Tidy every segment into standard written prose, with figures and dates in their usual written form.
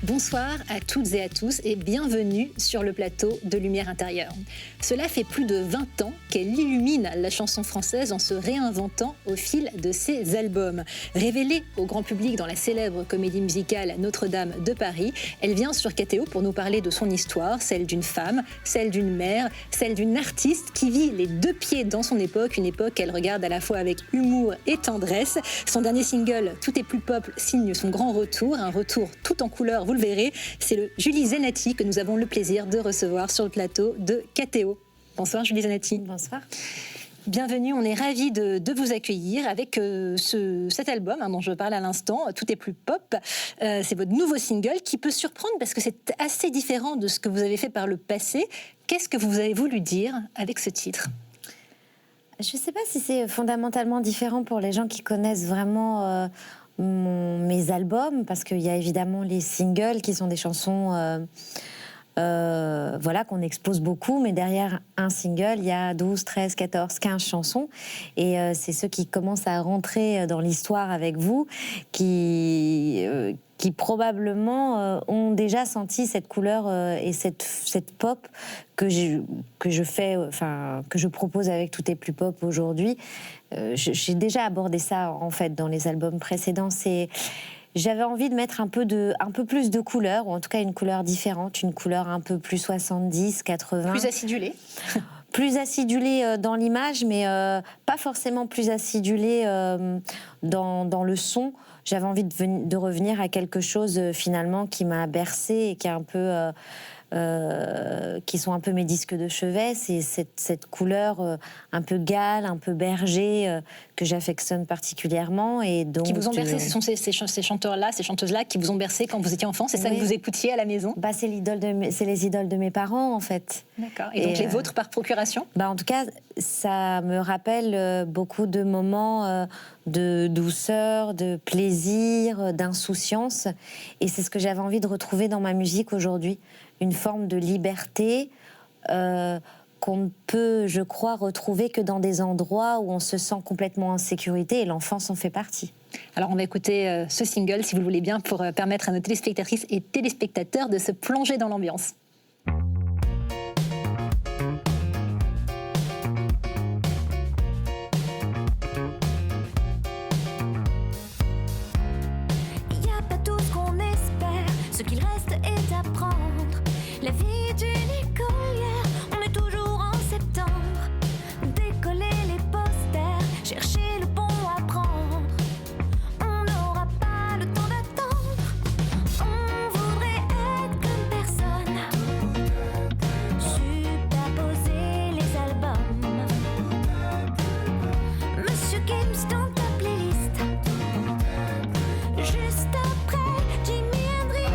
Bonsoir à toutes et à tous et bienvenue sur le plateau de Lumière Intérieure. Cela fait plus de 20 ans qu'elle illumine la chanson française en se réinventant au fil de ses albums. Révélée au grand public dans la célèbre comédie musicale Notre-Dame de Paris, elle vient sur KTO pour nous parler de son histoire, celle d'une femme, celle d'une mère, celle d'une artiste qui vit les deux pieds dans son époque, une époque qu'elle regarde à la fois avec humour et tendresse. Son dernier single, Tout est plus pop, signe son grand retour, un retour tout en couleur, vous le verrez. C'est le Julie Zenati que nous avons le plaisir de recevoir sur le plateau de KTO. Bonsoir Julie Zenati. Bonsoir. Bienvenue, on est ravis de vous accueillir avec cet album dont je parle à l'instant, Tout est plus pop. C'est votre nouveau single qui peut surprendre parce que c'est assez différent de ce que vous avez fait par le passé. Qu'est-ce que vous avez voulu dire avec ce titre ? Je ne sais pas si c'est fondamentalement différent pour les gens qui connaissent vraiment mes albums, parce qu'il y a évidemment les singles qui sont des chansons qu'on expose beaucoup, mais derrière un single, il y a 12, 13, 14, 15 chansons, et c'est ceux qui commencent à rentrer dans l'histoire avec vous qui probablement ont déjà senti cette couleur et cette pop que je propose avec Tout est plus pop aujourd'hui. J'ai déjà abordé ça en fait dans les albums précédents. J'avais envie de mettre un peu plus de couleur, ou en tout cas une couleur différente, une couleur un peu plus 70, 80. Plus acidulée. Plus acidulée dans l'image, mais pas forcément plus acidulée dans le son. J'avais envie de revenir à quelque chose finalement qui m'a bercée et qui est un peu... qui sont un peu mes disques de chevet, c'est cette couleur un peu gale, un peu berger, que j'affectionne particulièrement. Et donc, qui vous ont bercé, ce sont ces chanteurs-là, ces chanteuses-là qui vous ont bercé quand vous étiez enfant, c'est ça que vous écoutiez à la maison ? C'est les idoles de mes parents, en fait. D'accord. Et donc les vôtres par procuration ? En tout cas, ça me rappelle beaucoup de moments de douceur, de plaisir, d'insouciance. Et c'est ce que j'avais envie de retrouver dans ma musique aujourd'hui. Une forme de liberté qu'on ne peut, je crois, retrouver que dans des endroits où on se sent complètement en sécurité, et l'enfance en fait partie. Alors on va écouter ce single, si vous le voulez bien, pour permettre à nos téléspectatrices et téléspectateurs de se plonger dans l'ambiance. Ce qu'il reste est à prendre. La vie d'une écolière, on est toujours en septembre. Décoller les posters, chercher le bon à prendre. On n'aura pas le temps d'attendre. On voudrait être comme personne. Superposer les albums. Monsieur Gims dans ta playlist. Juste après Jimi Hendrix.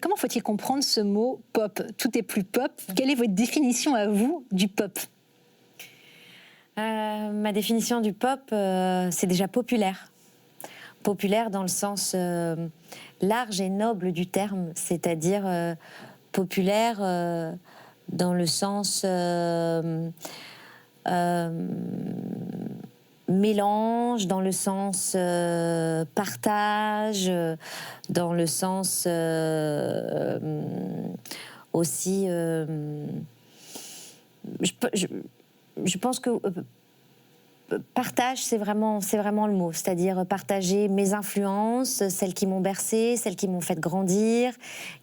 Comment faut-il comprendre ce mot pop ? Tout est plus pop. Quelle est votre définition à vous du pop ? Ma définition du pop, c'est déjà populaire. Populaire dans le sens large et noble du terme, c'est-à-dire populaire dans le sens mélange, dans le sens partage, dans le sens aussi... je pense que partage, c'est vraiment le mot, c'est-à-dire partager mes influences, celles qui m'ont bercée, celles qui m'ont fait grandir.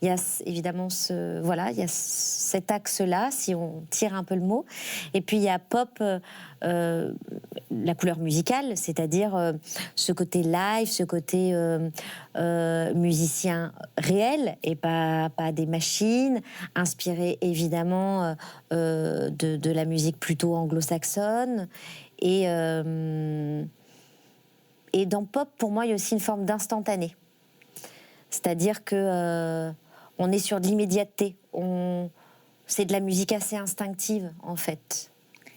Il y a évidemment il y a cet axe-là, si on tire un peu le mot. Et puis il y a pop, la couleur musicale, c'est-à-dire ce côté live, ce côté musicien réel et pas des machines, inspiré évidemment de la musique plutôt anglo-saxonne. Et dans pop, pour moi, il y a aussi une forme d'instantané. C'est-à-dire que on est sur de l'immédiateté. C'est de la musique assez instinctive, en fait,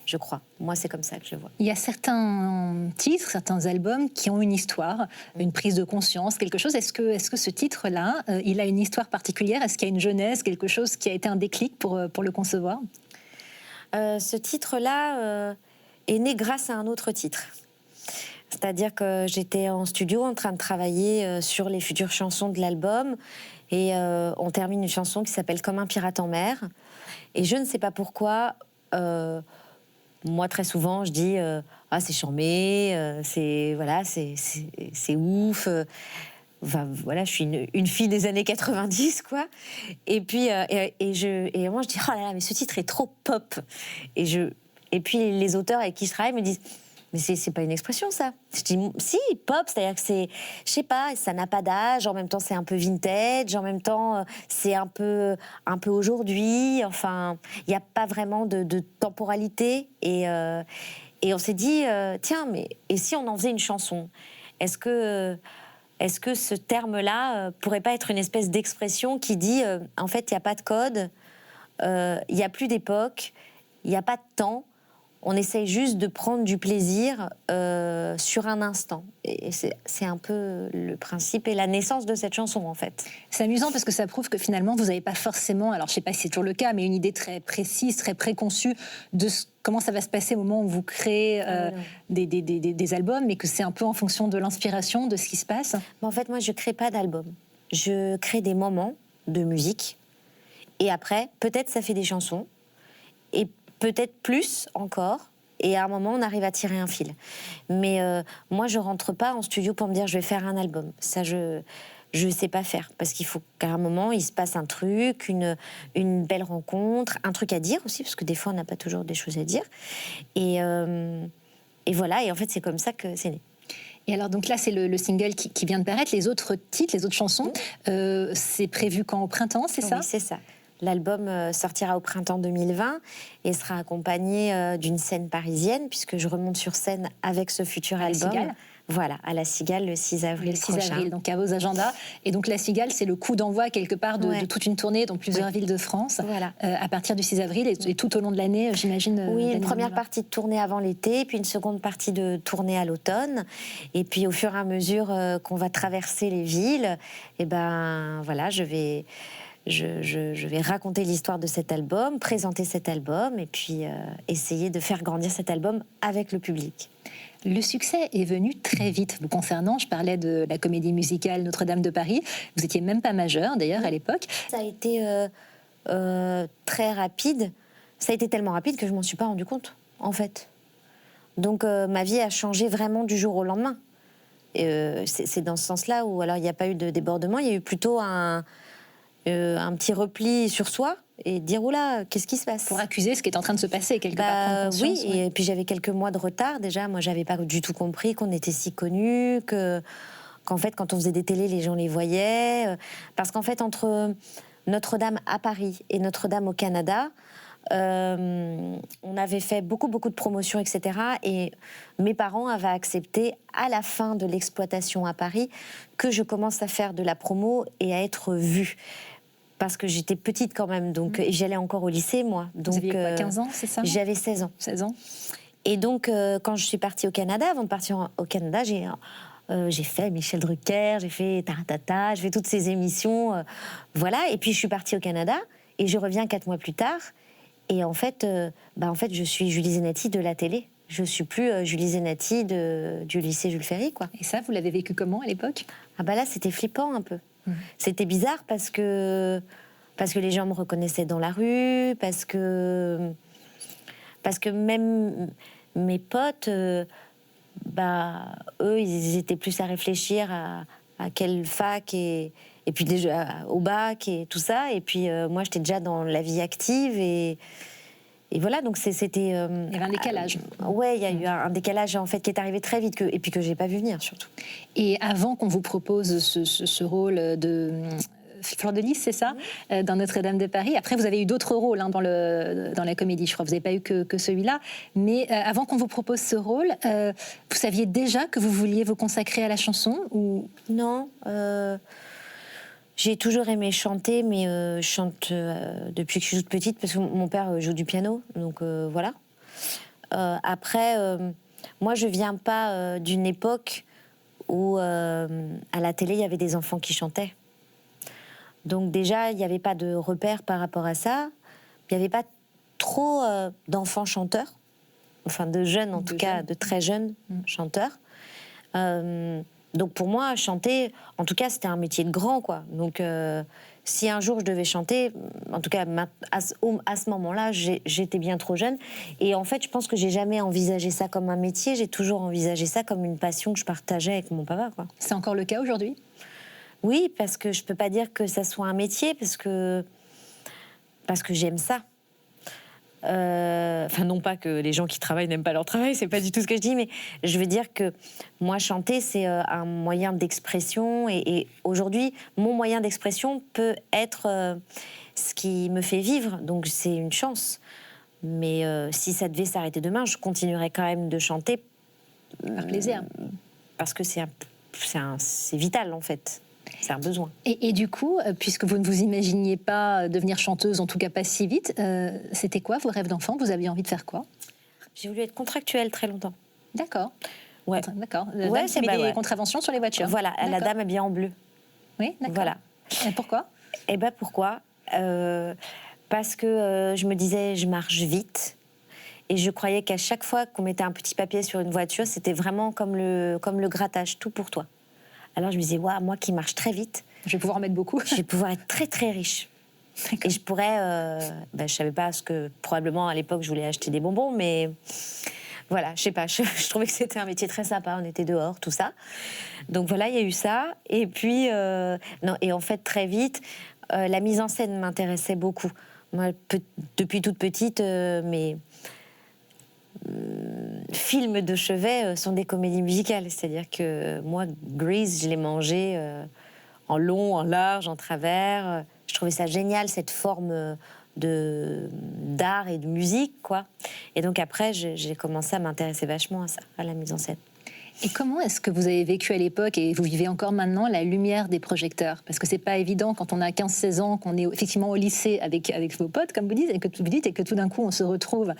je crois. Moi, c'est comme ça que je le vois. Il y a certains titres, certains albums qui ont une histoire, une prise de conscience, quelque chose. Est-ce que ce titre-là, il a une histoire particulière? Est-ce qu'il y a une genèse, quelque chose qui a été un déclic pour le concevoir? Ce titre-là est né grâce à un autre titre. C'est-à-dire que j'étais en studio en train de travailler sur les futures chansons de l'album et on termine une chanson qui s'appelle « Comme un pirate en mer ». Et je ne sais pas pourquoi, moi très souvent je dis « Ah, c'est charmé, c'est ouf ». Enfin, voilà, je suis une fille des années 90, quoi. Et puis, et moi, je dis, oh là là, mais ce titre est trop pop. Et puis, les auteurs avec qui je travaille me disent, mais c'est pas une expression, ça. Je dis, si, pop, c'est-à-dire que c'est, je sais pas, ça n'a pas d'âge, en même temps, c'est un peu vintage, en même temps, c'est un peu aujourd'hui. Enfin, il n'y a pas vraiment de temporalité. Et on s'est dit, tiens, mais et si on en faisait une chanson? Est-ce que ce terme-là pourrait pas être une espèce d'expression qui dit en fait, il n'y a pas de code, il n'y a plus d'époque, il n'y a pas de temps, on essaye juste de prendre du plaisir sur un instant. Et c'est un peu le principe et la naissance de cette chanson, en fait. C'est amusant parce que ça prouve que finalement, vous n'avez pas forcément, alors je ne sais pas si c'est toujours le cas, mais une idée très précise, très préconçue de comment ça va se passer au moment où vous créez des albums, mais que c'est un peu en fonction de l'inspiration, de ce qui se passe. Mais en fait, moi, je ne crée pas d'album. Je crée des moments de musique. Et après, peut-être ça fait des chansons. Et peut-être plus encore. Et à un moment, on arrive à tirer un fil. Mais moi, je rentre pas en studio pour me dire je vais faire un album. Ça, je sais pas faire. Parce qu'il faut qu'à un moment, il se passe un truc, une belle rencontre, un truc à dire aussi, parce que des fois, on n'a pas toujours des choses à dire. Et voilà. Et en fait, c'est comme ça que c'est né. Et alors, donc là, c'est le single qui vient de paraître. Les autres titres, les autres chansons, c'est prévu quand, au printemps, c'est ça? Oui, c'est ça. L'album sortira au printemps 2020 et sera accompagné d'une scène parisienne, puisque je remonte sur scène avec ce futur album. Cigale. Voilà, à la Cigale le 6 avril Le 6 prochain. avril, donc à vos agendas. Et donc la Cigale, c'est le coup d'envoi quelque part de toute une tournée dans plusieurs villes de France, voilà. À partir du 6 avril et tout au long de l'année, j'imagine. Oui, une première partie de tournée avant l'été, puis une seconde partie de tournée à l'automne. Et puis au fur et à mesure qu'on va traverser les villes, et ben voilà, je vais raconter l'histoire de cet album, présenter cet album et puis essayer de faire grandir cet album avec le public. Le succès est venu très vite vous concernant. Je parlais de la comédie musicale Notre-Dame de Paris. Vous n'étiez même pas majeur d'ailleurs à l'époque. Ça a été très rapide. Ça a été tellement rapide que je ne m'en suis pas rendu compte, en fait. Donc ma vie a changé vraiment du jour au lendemain. C'est dans ce sens-là où alors il n'y a pas eu de débordement, il y a eu plutôt un petit repli sur soi et dire oula, qu'est-ce qui se passe? Pour accuser ce qui est en train de se passer quelque part. Oui, et puis j'avais quelques mois de retard déjà. Moi, j'avais pas du tout compris qu'on était si connus, qu'en fait, quand on faisait des télés, les gens les voyaient. Parce qu'en fait, entre Notre-Dame à Paris et Notre-Dame au Canada, on avait fait beaucoup de promotions, etc. Et mes parents avaient accepté, à la fin de l'exploitation à Paris, que je commence à faire de la promo et à être vue. Parce que j'étais petite quand même, donc et j'allais encore au lycée, moi. Donc, vous aviez quoi, 15 ans, c'est ça? J'avais 16 ans. 16 ans. Et donc, quand je suis partie au Canada, avant de partir au Canada, j'ai fait Michel Drucker, j'ai fait Taratata, j'ai fait toutes ces émissions. Voilà, et puis je suis partie au Canada, et je reviens 4 mois plus tard. Et en fait, je suis Julie Zenati de la télé. Je suis plus Julie Zenati du lycée Jules Ferry, quoi. Et ça, vous l'avez vécu comment à l'époque? Ah bah là, c'était flippant un peu. C'était bizarre parce que les gens me reconnaissaient dans la rue, parce que même mes potes, eux, ils étaient plus à réfléchir à quelle fac et puis déjà au bac et tout ça. Et puis moi, j'étais déjà dans la vie active et voilà, donc c'était... il y avait un décalage. Ouais, il y a eu un décalage en fait qui est arrivé très vite et puis que j'ai pas vu venir surtout. Et avant qu'on vous propose ce rôle de Fleur de Lys, c'est ça, dans Notre-Dame de Paris. Après, vous avez eu d'autres rôles dans la comédie, je crois. Vous n'avez pas eu que celui-là. Mais avant qu'on vous propose ce rôle, vous saviez déjà que vous vouliez vous consacrer à la chanson ou... Non. J'ai toujours aimé chanter, mais je chante depuis que je suis toute petite, parce que mon père joue du piano, donc voilà. Après, moi, je viens pas d'une époque où à la télé, il y avait des enfants qui chantaient. Donc déjà, il n'y avait pas de repères par rapport à ça. Il n'y avait pas trop d'enfants chanteurs, enfin de jeunes en tout cas, de très jeunes chanteurs. Donc pour moi, chanter, en tout cas, c'était un métier de grand, quoi. Donc si un jour je devais chanter, en tout cas à ce moment-là, j'étais bien trop jeune. Et en fait, je pense que j'ai jamais envisagé ça comme un métier. J'ai toujours envisagé ça comme une passion que je partageais avec mon papa, quoi. C'est encore le cas aujourd'hui ? Oui, parce que je peux pas dire que ça soit un métier, parce que j'aime ça. Enfin, non pas que les gens qui travaillent n'aiment pas leur travail, c'est pas du tout ce que je dis, mais je veux dire que moi, chanter, c'est un moyen d'expression, et aujourd'hui, mon moyen d'expression peut être ce qui me fait vivre, donc c'est une chance. Mais si ça devait s'arrêter demain, je continuerais quand même de chanter. Par plaisir. Parce que c'est vital, en fait. C'est un besoin. Et du coup, puisque vous ne vous imaginiez pas devenir chanteuse, en tout cas pas si vite, c'était quoi vos rêves d'enfant ? Vous aviez envie de faire quoi ? J'ai voulu être contractuelle très longtemps. D'accord. Ouais. D'accord. Ouais, c'est des contraventions sur les voitures. Voilà, la dame habillée en bleu. Oui, d'accord. Voilà. Et pourquoi ? Eh ben pourquoi ? Parce que je me disais, je marche vite. Et je croyais qu'à chaque fois qu'on mettait un petit papier sur une voiture, c'était vraiment comme le grattage, tout pour toi. Alors je me disais, ouais, moi qui marche très vite, je vais pouvoir en mettre beaucoup. Je vais pouvoir être très très riche. Et je pourrais, je savais pas ce que, probablement à l'époque je voulais acheter des bonbons, mais voilà, je sais pas, je trouvais que c'était un métier très sympa, on était dehors, tout ça. Donc voilà, il y a eu ça. Et puis, non, et en fait très vite, la mise en scène m'intéressait beaucoup. Moi, depuis toute petite, mes films de chevet sont des comédies musicales. C'est-à-dire que moi, Grease, je l'ai mangé en long, en large, en travers. Je trouvais ça génial, cette forme d'art et de musique, quoi. Et donc après, j'ai commencé à m'intéresser vachement à ça, à la mise en scène. Et comment est-ce que vous avez vécu à l'époque, et vous vivez encore maintenant, la lumière des projecteurs ? Parce que c'est pas évident quand on a 15-16 ans, qu'on est effectivement au lycée avec vos potes, comme vous dites, et que tout d'un coup on se retrouve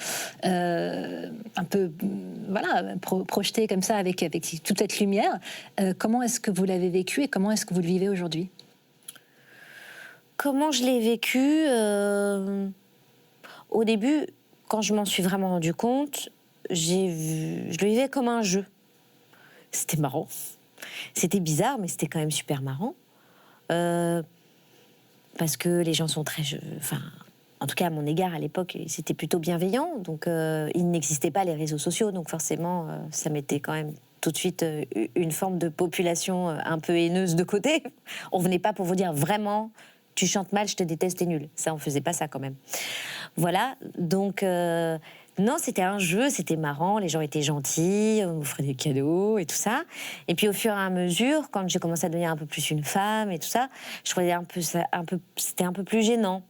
un peu projeté comme ça avec toute cette lumière. Comment est-ce que vous l'avez vécu et comment est-ce que vous le vivez aujourd'hui ? Comment je l'ai vécu Au début, quand je m'en suis vraiment rendu compte, je le vivais comme un jeu. C'était marrant. C'était bizarre, mais c'était quand même super marrant. Parce que les gens sont très... Enfin, en tout cas, à mon égard, à l'époque, c'était plutôt bienveillant. Donc, il n'existait pas les réseaux sociaux. Donc, forcément, ça mettait quand même tout de suite une forme de population un peu haineuse de côté. On venait pas pour vous dire vraiment... Tu chantes mal, je te déteste, t'es nul. Ça, on faisait pas ça quand même. Voilà, donc... non, c'était un jeu, c'était marrant, les gens étaient gentils, on m'offrait des cadeaux et tout ça. Et puis au fur et à mesure, quand j'ai commencé à devenir un peu plus une femme et tout ça, je trouvais c'était un peu plus gênant.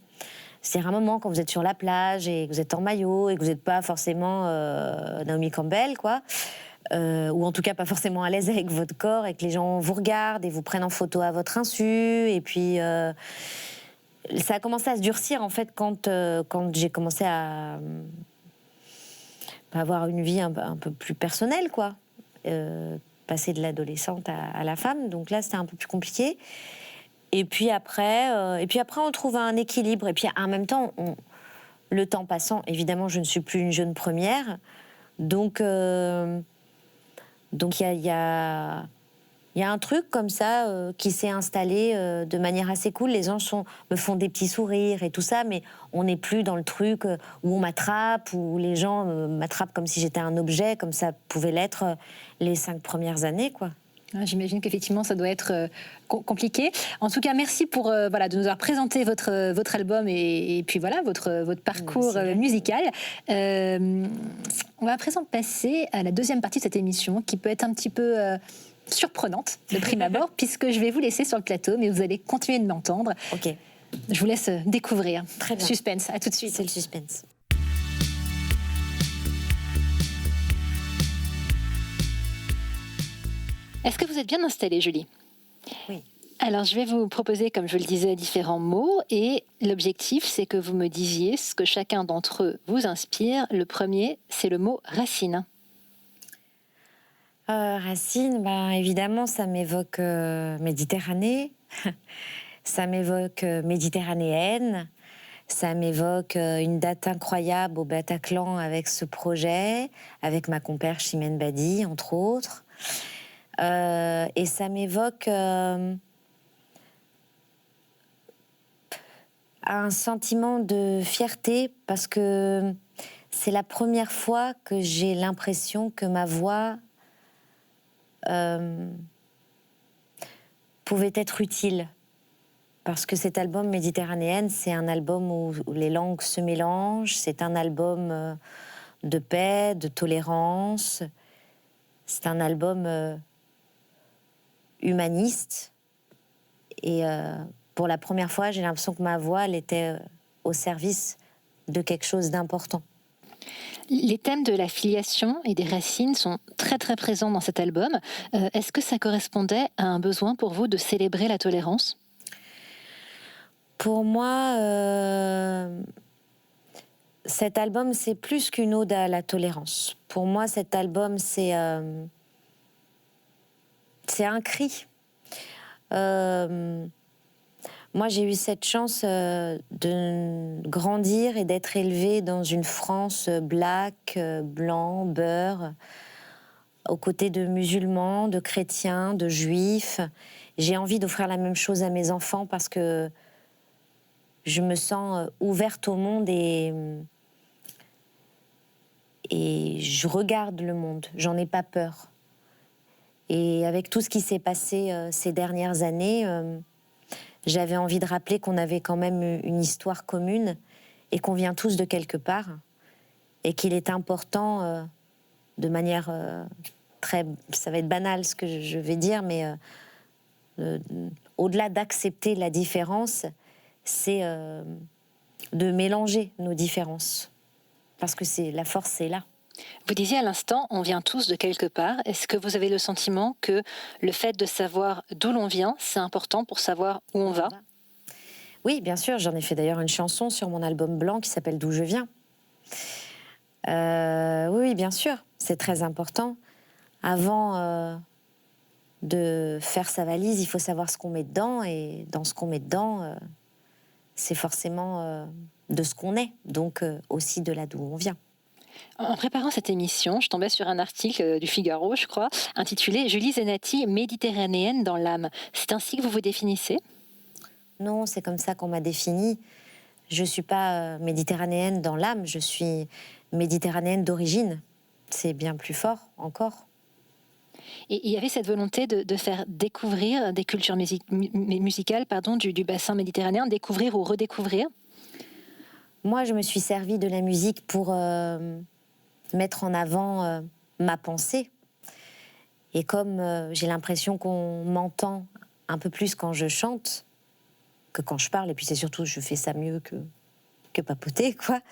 C'est un moment quand vous êtes sur la plage et que vous êtes en maillot et que vous n'êtes pas forcément Naomi Campbell, quoi. Ou en tout cas pas forcément à l'aise avec votre corps et que les gens vous regardent et vous prennent en photo à votre insu. Et puis ça a commencé à se durcir en fait quand j'ai commencé à avoir une vie un peu plus personnelle, quoi. Passer de l'adolescente à la femme. Donc là, c'était un peu plus compliqué. Et puis après, on trouve un équilibre. Et puis en même temps, le temps passant, évidemment, je ne suis plus une jeune première. Donc il y a un truc comme ça qui s'est installé de manière assez cool. Les gens me font des petits sourires et tout ça, mais on n'est plus dans le truc où on m'attrape, où les gens m'attrapent comme si j'étais un objet, comme ça pouvait l'être les 5 premières années, quoi. J'imagine qu'effectivement, ça doit être compliqué. En tout cas, merci pour de nous avoir présenté votre album et puis voilà, votre parcours musical. On va à présent passer à la deuxième partie de cette émission qui peut être un petit peu surprenante de prime abord, puisque je vais vous laisser sur le plateau, mais vous allez continuer de m'entendre. Ok. Je vous laisse découvrir. Très bien. Suspense, à tout de suite. C'est le suspense. Est-ce que vous êtes bien installée, Julie ? Oui. Alors, je vais vous proposer, comme je le disais, différents mots. Et l'objectif, c'est que vous me disiez ce que chacun d'entre eux vous inspire. Le premier, c'est le mot racine. Racine, évidemment, ça m'évoque Méditerranée, ça m'évoque méditerranéenne, ça m'évoque une date incroyable au Bataclan avec ce projet, avec ma compère Chimène Badi, entre autres. Et ça m'évoque un sentiment de fierté parce que c'est la première fois que j'ai l'impression que ma voix pouvait être utile. Parce que cet album Méditerranéenne, c'est un album où les langues se mélangent, c'est un album de paix, de tolérance, c'est un album humaniste. Et pour la première fois, j'ai l'impression que ma voix, elle était au service de quelque chose d'important. Les thèmes de la filiation et des racines sont très très présents dans cet album. Est-ce que ça correspondait à un besoin pour vous de célébrer la tolérance ? Pour moi, cet album, c'est plus qu'une ode à la tolérance. Pour moi, cet album, c'est un cri. Moi, j'ai eu cette chance de grandir et d'être élevée dans une France black, blanc, beurre, aux côtés de musulmans, de chrétiens, de juifs. J'ai envie d'offrir la même chose à mes enfants parce que je me sens ouverte au monde et je regarde le monde. J'en ai pas peur. Et avec tout ce qui s'est passé ces dernières années, j'avais envie de rappeler qu'on avait quand même une histoire commune et qu'on vient tous de quelque part et qu'il est important, de manière très... Ça va être banal ce que je vais dire, mais au-delà d'accepter la différence, c'est de mélanger nos différences. Parce que la force, c'est là. Vous disiez à l'instant, on vient tous de quelque part. Est-ce que vous avez le sentiment que le fait de savoir d'où l'on vient, c'est important pour savoir où on va ? Oui, bien sûr. J'en ai fait d'ailleurs une chanson sur mon album blanc qui s'appelle « D'où je viens ». Oui, bien sûr. C'est très important. Avant de faire sa valise, il faut savoir ce qu'on met dedans. Et dans ce qu'on met dedans, c'est forcément de ce qu'on est. Donc aussi de là d'où on vient. En préparant cette émission, je tombais sur un article du Figaro, je crois, intitulé « Julie Zenati, méditerranéenne dans l'âme ». C'est ainsi que vous vous définissez ? Non, c'est comme ça qu'on m'a définie. Je ne suis pas méditerranéenne dans l'âme, je suis méditerranéenne d'origine. C'est bien plus fort encore. Et il y avait cette volonté de faire découvrir des cultures musicales du bassin méditerranéen, découvrir ou redécouvrir ? Moi, je me suis servie de la musique pour mettre en avant ma pensée. Et comme j'ai l'impression qu'on m'entend un peu plus quand je chante que quand je parle, et puis c'est surtout, je fais ça mieux que papoter, quoi.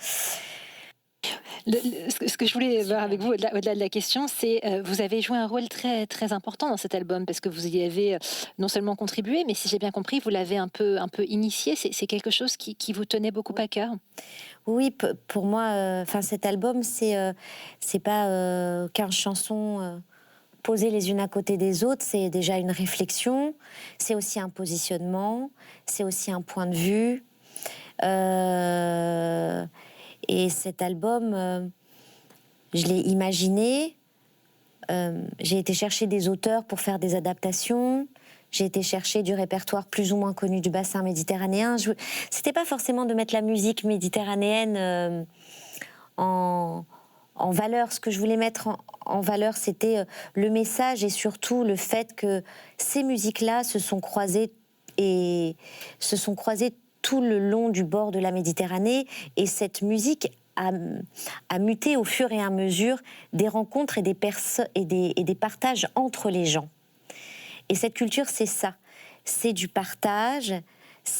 Ce que je voulais voir avec vous, au-delà de la question, c'est vous avez joué un rôle très, très important dans cet album, parce que vous y avez non seulement contribué, mais si j'ai bien compris, vous l'avez un peu initié. C'est quelque chose qui vous tenait beaucoup à cœur. Oui, pour moi, cet album, c'est pas 15 chansons posées les unes à côté des autres. C'est déjà une réflexion, c'est aussi un positionnement, c'est aussi un point de vue. Et cet album, je l'ai imaginé. J'ai été chercher des auteurs pour faire des adaptations. J'ai été chercher du répertoire plus ou moins connu du bassin méditerranéen. C'était pas forcément de mettre la musique méditerranéenne en valeur. Ce que je voulais mettre en valeur, c'était le message et surtout le fait que ces musiques-là se sont croisées tout le long du bord de la Méditerranée, et cette musique a muté au fur et à mesure des rencontres et des partages entre les gens. Et cette culture, c'est ça. C'est du partage,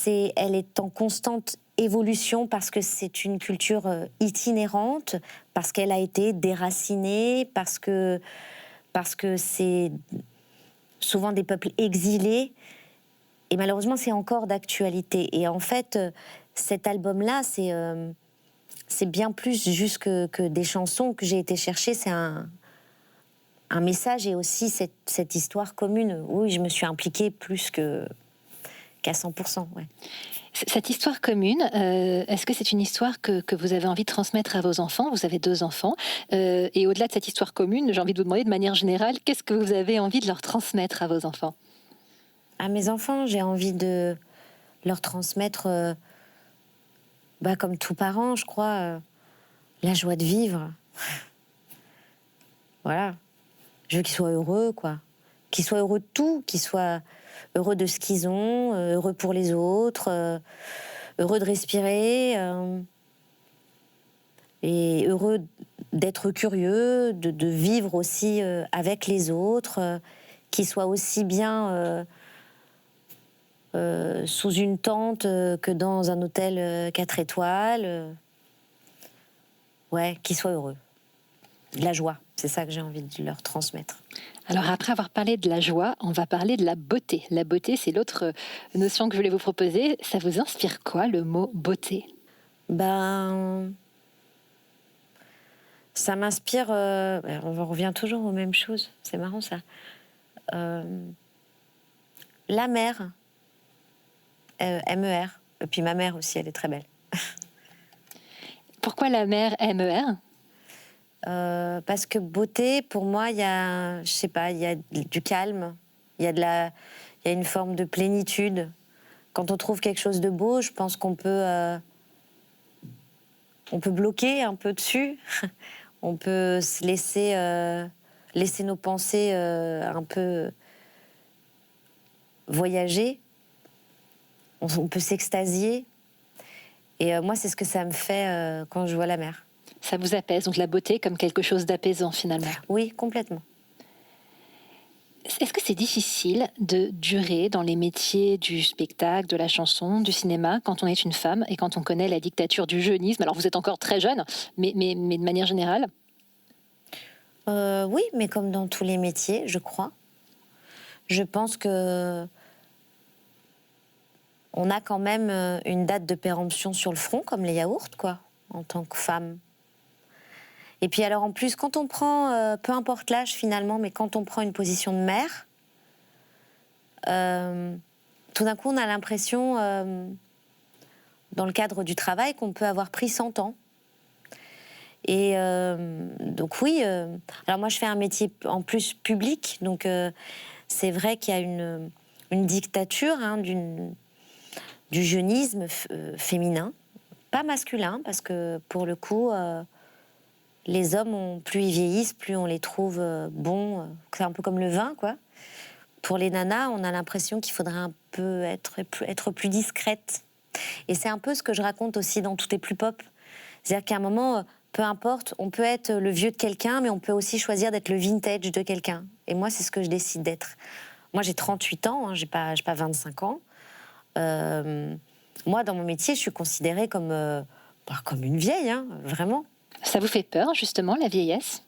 elle est en constante évolution parce que c'est une culture itinérante, parce qu'elle a été déracinée, parce que c'est souvent des peuples exilés. et malheureusement, c'est encore d'actualité. Et en fait, cet album-là, c'est bien plus juste que des chansons que j'ai été chercher. C'est un message et aussi cette histoire commune. Oui, je me suis impliquée plus qu'à 100%. Ouais. Cette histoire commune, est-ce que c'est une histoire que vous avez envie de transmettre à vos enfants? Vous avez 2 enfants. Et au-delà de cette histoire commune, j'ai envie de vous demander de manière générale, qu'est-ce que vous avez envie de leur transmettre à vos enfants? À mes enfants, j'ai envie de leur transmettre, comme tout parent, je crois, la joie de vivre. Voilà. Je veux qu'ils soient heureux, quoi. Qu'ils soient heureux de tout, qu'ils soient heureux de ce qu'ils ont, heureux pour les autres, heureux de respirer, et heureux d'être curieux, de vivre aussi avec les autres, qu'ils soient aussi bien sous une tente que dans un hôtel 4 étoiles. Ouais, qu'ils soient heureux. De la joie, c'est ça que j'ai envie de leur transmettre. Alors après avoir parlé de la joie, on va parler de la beauté. La beauté, c'est l'autre notion que je voulais vous proposer. Ça vous inspire quoi, le mot beauté? Ça m'inspire... on revient toujours aux mêmes choses. C'est marrant, ça. La mer. MER. Et puis ma mère aussi, elle est très belle. Pourquoi la mer MER? Parce que beauté, pour moi, il y a, je sais pas, il y a du calme, il y a une forme de plénitude. Quand on trouve quelque chose de beau, je pense qu'on peut bloquer un peu dessus. On peut se laisser nos pensées un peu voyager. On peut s'extasier. Et moi, c'est ce que ça me fait quand je vois la mer. Ça vous apaise, donc la beauté comme quelque chose d'apaisant finalement. Oui, complètement. Est-ce que c'est difficile de durer dans les métiers du spectacle, de la chanson, du cinéma, quand on est une femme et quand on connaît la dictature du jeunisme? Alors vous êtes encore très jeune, mais de manière générale? Oui, mais comme dans tous les métiers, je crois. Je pense que on a quand même une date de péremption sur le front, comme les yaourts, quoi, en tant que femme. Et puis alors en plus, quand on prend, peu importe l'âge finalement, mais quand on prend une position de mère, tout d'un coup on a l'impression, dans le cadre du travail, qu'on peut avoir pris 100 ans. Et donc oui, alors moi je fais un métier en plus public, donc c'est vrai qu'il y a une dictature du jeunisme féminin, pas masculin, parce que pour le coup... les hommes, plus ils vieillissent, plus on les trouve bons. C'est un peu comme le vin, quoi. Pour les nanas, on a l'impression qu'il faudrait un peu être plus discrète. Et c'est un peu ce que je raconte aussi dans Tout est plus pop. C'est-à-dire qu'à un moment, peu importe, on peut être le vieux de quelqu'un, mais on peut aussi choisir d'être le vintage de quelqu'un. Et moi, c'est ce que je décide d'être. Moi, j'ai 38 ans, hein, j'ai pas 25 ans. Moi, dans mon métier, je suis considérée comme une vieille, hein, vraiment. Ça vous fait peur, justement, la vieillesse?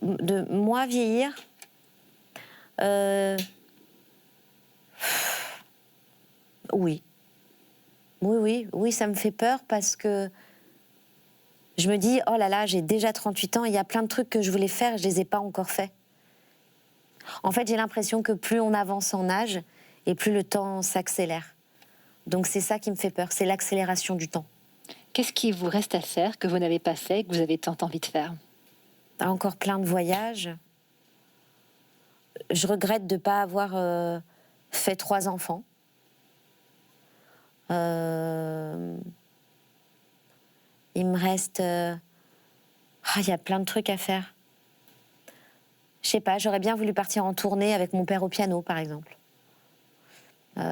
De moi vieillir, oui. Oui, ça me fait peur parce que je me dis, oh là là, j'ai déjà 38 ans, il y a plein de trucs que je voulais faire, je les ai pas encore faits. En fait, j'ai l'impression que plus on avance en âge et plus le temps s'accélère. Donc c'est ça qui me fait peur, c'est l'accélération du temps. Qu'est-ce qui vous reste à faire que vous n'avez pas fait et que vous avez tant envie de faire? Encore plein de voyages. Je regrette de ne pas avoir fait 3 enfants. Il me reste... il y a plein de trucs à faire. Je sais pas, j'aurais bien voulu partir en tournée avec mon père au piano, par exemple. Il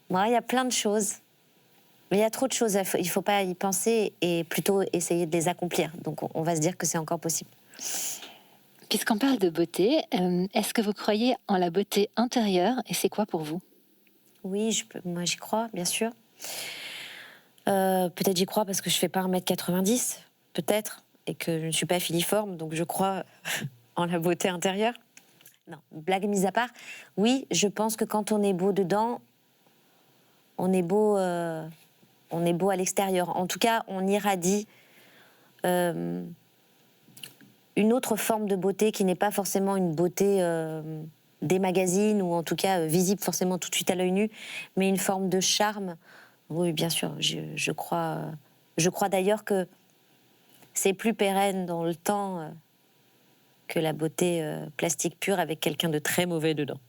y a plein de choses. Mais il y a trop de choses, il ne faut pas y penser et plutôt essayer de les accomplir. Donc on va se dire que c'est encore possible. Puisqu'on parle de beauté, est-ce que vous croyez en la beauté intérieure et c'est quoi pour vous? Oui, moi j'y crois, bien sûr. Peut-être j'y crois parce que je ne fais pas 1m90, peut-être, et que je ne suis pas filiforme, donc je crois en la beauté intérieure. Non, blague mise à part, oui, je pense que quand on est beau dedans, on est beau à l'extérieur. En tout cas, on irradie une autre forme de beauté qui n'est pas forcément une beauté des magazines ou en tout cas visible forcément tout de suite à l'œil nu, mais une forme de charme. Oui, bien sûr, je crois d'ailleurs que c'est plus pérenne dans le temps que la beauté plastique pure avec quelqu'un de très mauvais dedans.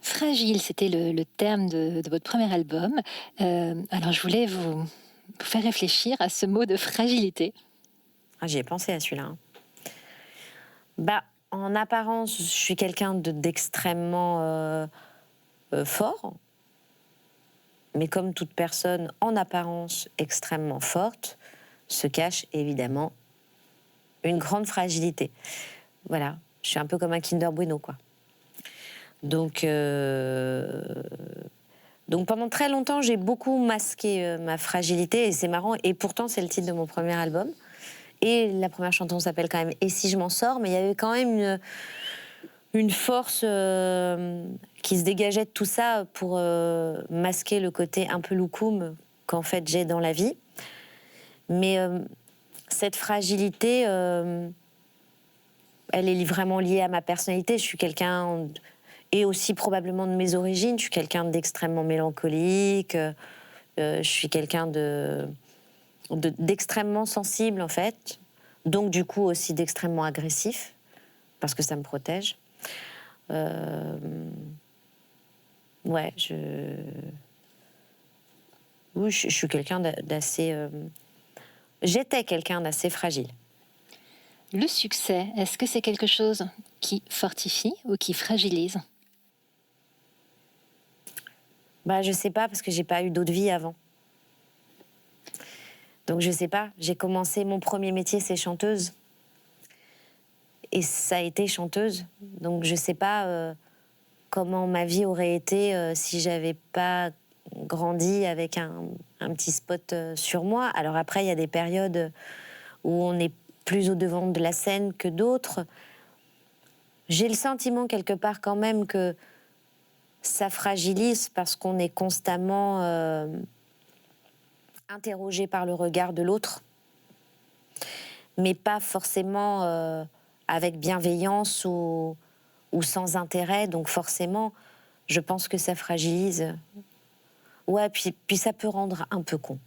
Fragile, c'était le terme de votre premier album. Alors je voulais vous faire réfléchir à ce mot de fragilité. Ah, j'y ai pensé à celui-là. Bah, en apparence, je suis quelqu'un d'extrêmement fort. Mais comme toute personne en apparence extrêmement forte, se cache évidemment une grande fragilité. Voilà, je suis un peu comme un Kinder Bueno, quoi. Donc pendant très longtemps, j'ai beaucoup masqué ma fragilité, et c'est marrant, et pourtant c'est le titre de mon premier album. Et la première chanson s'appelle quand même « Et si je m'en sors », mais il y avait quand même une force qui se dégageait de tout ça pour masquer le côté un peu loukoum qu'en fait j'ai dans la vie. Mais cette fragilité, elle est vraiment liée à ma personnalité. Je suis quelqu'un, et aussi probablement de mes origines, je suis quelqu'un d'extrêmement mélancolique, je suis quelqu'un d'extrêmement sensible en fait, donc du coup aussi d'extrêmement agressif, parce que ça me protège. Ouais, oui, je suis quelqu'un d'assez... J'étais quelqu'un d'assez fragile. Le succès, est-ce que c'est quelque chose qui fortifie ou qui fragilise ? Bah, je sais pas, parce que j'ai pas eu d'autre vie avant. Donc je sais pas, j'ai commencé, mon premier métier c'est chanteuse. Et ça a été chanteuse. Donc je sais pas comment ma vie aurait été si j'avais pas grandi avec un petit spot sur moi. Alors après, il y a des périodes où on est plus au devant de la scène que d'autres. J'ai le sentiment quelque part quand même que ça fragilise parce qu'on est constamment interrogé par le regard de l'autre, mais pas forcément avec bienveillance ou sans intérêt. Donc forcément, je pense que ça fragilise. Ouais, puis ça peut rendre un peu con.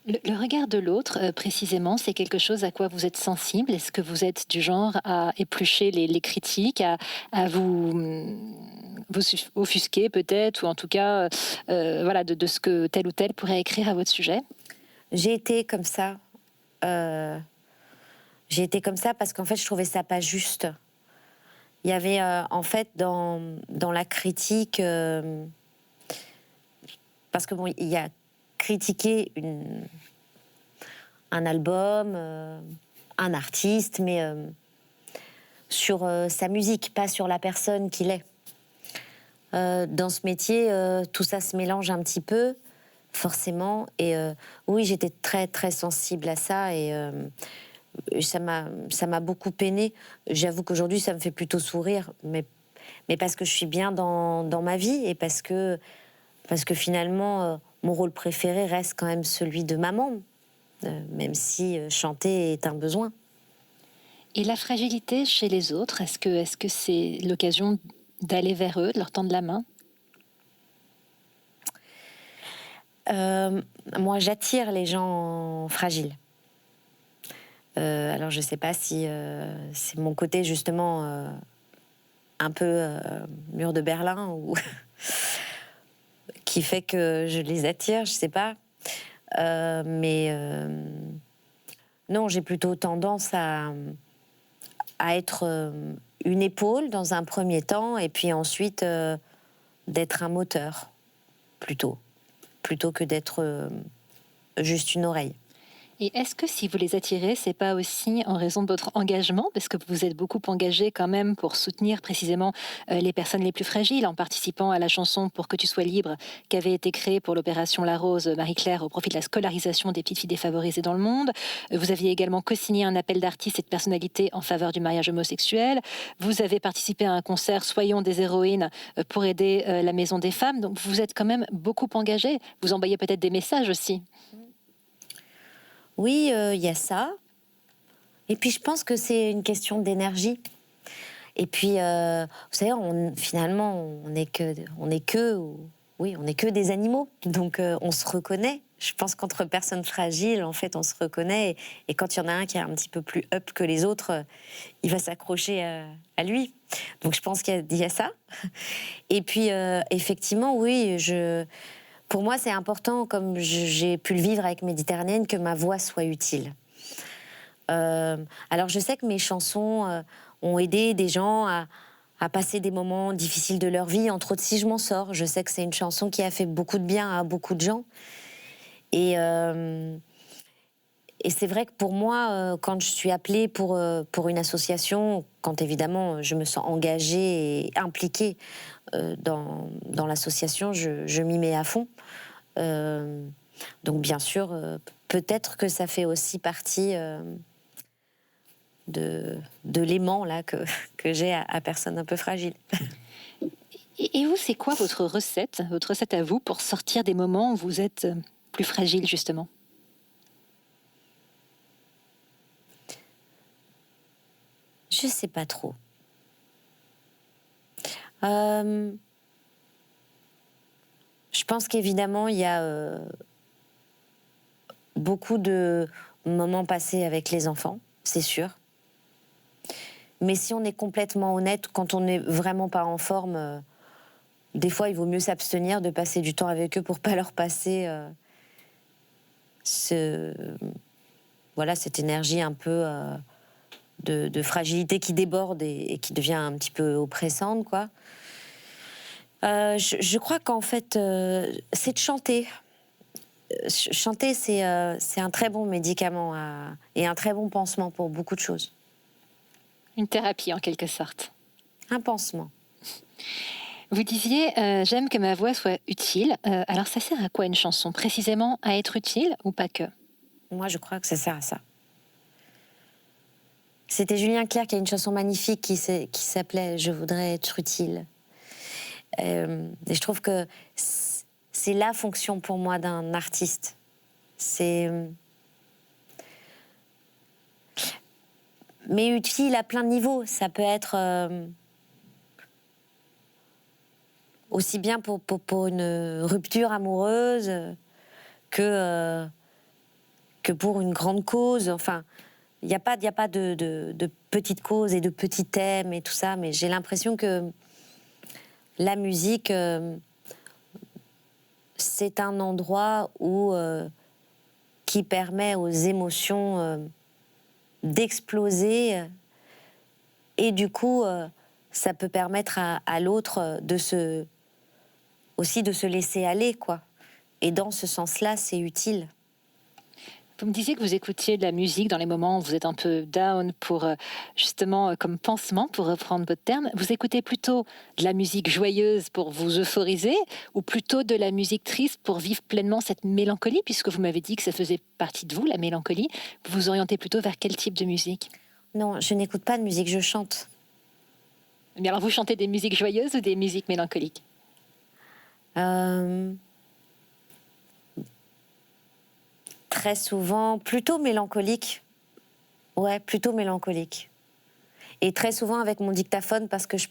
Le regard de l'autre, précisément, c'est quelque chose à quoi vous êtes sensible ? Est-ce que vous êtes du genre à éplucher les critiques, à vous offusquer peut-être, ou en tout cas voilà, de ce que tel ou tel pourrait écrire à votre sujet ? J'ai été comme ça. J'ai été comme ça parce qu'en fait, je trouvais ça pas juste. Il y avait en fait dans la critique... parce que bon, il y a critiquer un album, un artiste, mais sur sa musique, pas sur la personne qu'il est. Dans ce métier, tout ça se mélange un petit peu, forcément. Et oui, j'étais très, très sensible à ça. Et ça m'a beaucoup peinée. J'avoue qu'aujourd'hui, ça me fait plutôt sourire. Mais parce que je suis bien dans ma vie et parce que finalement... mon rôle préféré reste quand même celui de maman, même si chanter est un besoin. Et la fragilité chez les autres, est-ce que c'est l'occasion d'aller vers eux, de leur tendre la main ? Moi, j'attire les gens fragiles. Alors, je ne sais pas si c'est mon côté, justement, un peu mur de Berlin ou... qui fait que je les attire, je sais pas. Mais non, j'ai plutôt tendance à être une épaule dans un premier temps et puis ensuite d'être un moteur, plutôt que d'être juste une oreille. Et est-ce que si vous les attirez, c'est pas aussi en raison de votre engagement, parce que vous êtes beaucoup engagé quand même pour soutenir précisément les personnes les plus fragiles, en participant à la chanson Pour que tu sois libre, qui avait été créée pour l'opération La Rose Marie-Claire au profit de la scolarisation des petites filles défavorisées dans le monde. Vous aviez également co-signé un appel d'artistes et de personnalités en faveur du mariage homosexuel. Vous avez participé à un concert Soyons des héroïnes pour aider la Maison des femmes. Donc vous êtes quand même beaucoup engagé. Vous envoyez peut-être des messages aussi. Oui, il y a ça. Et puis, je pense que c'est une question d'énergie. Et puis, vous savez, finalement, on n'est que des animaux. Donc, on se reconnaît. Je pense qu'entre personnes fragiles, en fait, on se reconnaît. Et quand il y en a un qui est un petit peu plus up que les autres, il va s'accrocher à lui. Donc, je pense qu'il y a ça. Et puis, effectivement, oui, pour moi, c'est important, comme j'ai pu le vivre avec Méditerranéenne, que ma voix soit utile. Alors, je sais que mes chansons ont aidé des gens à passer des moments difficiles de leur vie, entre autres Si je m'en sors. Je sais que c'est une chanson qui a fait beaucoup de bien à beaucoup de gens. Et c'est vrai que pour moi, quand je suis appelée pour une association, quand évidemment je me sens engagée et impliquée dans l'association, je m'y mets à fond. Donc bien sûr, peut-être que ça fait aussi partie de l'aimant là, que j'ai à personnes un peu fragiles. Et vous, c'est quoi votre recette à vous pour sortir des moments où vous êtes plus fragile, justement? Je sais pas trop. Je pense qu'évidemment, il y a beaucoup de moments passés avec les enfants, c'est sûr. Mais si on est complètement honnête, quand on n'est vraiment pas en forme, des fois, il vaut mieux s'abstenir de passer du temps avec eux pour pas leur passer cette énergie un peu de fragilité qui déborde et qui devient un petit peu oppressante, quoi. Je crois qu'en fait, c'est de chanter. Chanter, c'est un très bon médicament et un très bon pansement pour beaucoup de choses. Une thérapie, en quelque sorte. Un pansement. Vous disiez j'aime que ma voix soit utile. Alors, ça sert à quoi une chanson? Précisément à être utile ou pas que? Moi, je crois que ça sert à ça. C'était Julien Clerc qui a une chanson magnifique qui s'appelait « Je voudrais être utile ». Et je trouve que c'est la fonction pour moi d'un artiste. Mais utile à plein de niveaux. Ça peut être aussi bien pour une rupture amoureuse que pour une grande cause. Enfin, il n'y a pas de petites causes et de petits thèmes et tout ça, mais j'ai l'impression que la musique, c'est un endroit qui permet aux émotions d'exploser et du coup, ça peut permettre à l'autre aussi de se laisser aller, quoi. Et dans ce sens-là, c'est utile. Vous me disiez que vous écoutiez de la musique dans les moments où vous êtes un peu down pour justement comme pansement, pour reprendre votre terme. Vous écoutez plutôt de la musique joyeuse pour vous euphoriser ou plutôt de la musique triste pour vivre pleinement cette mélancolie, puisque vous m'avez dit que ça faisait partie de vous, la mélancolie. Vous vous orientez plutôt vers quel type de musique? Non, je n'écoute pas de musique, je chante. Mais alors vous chantez des musiques joyeuses ou des musiques mélancoliques? Très souvent, plutôt mélancolique. Ouais, plutôt mélancolique. Et très souvent avec mon dictaphone, parce que je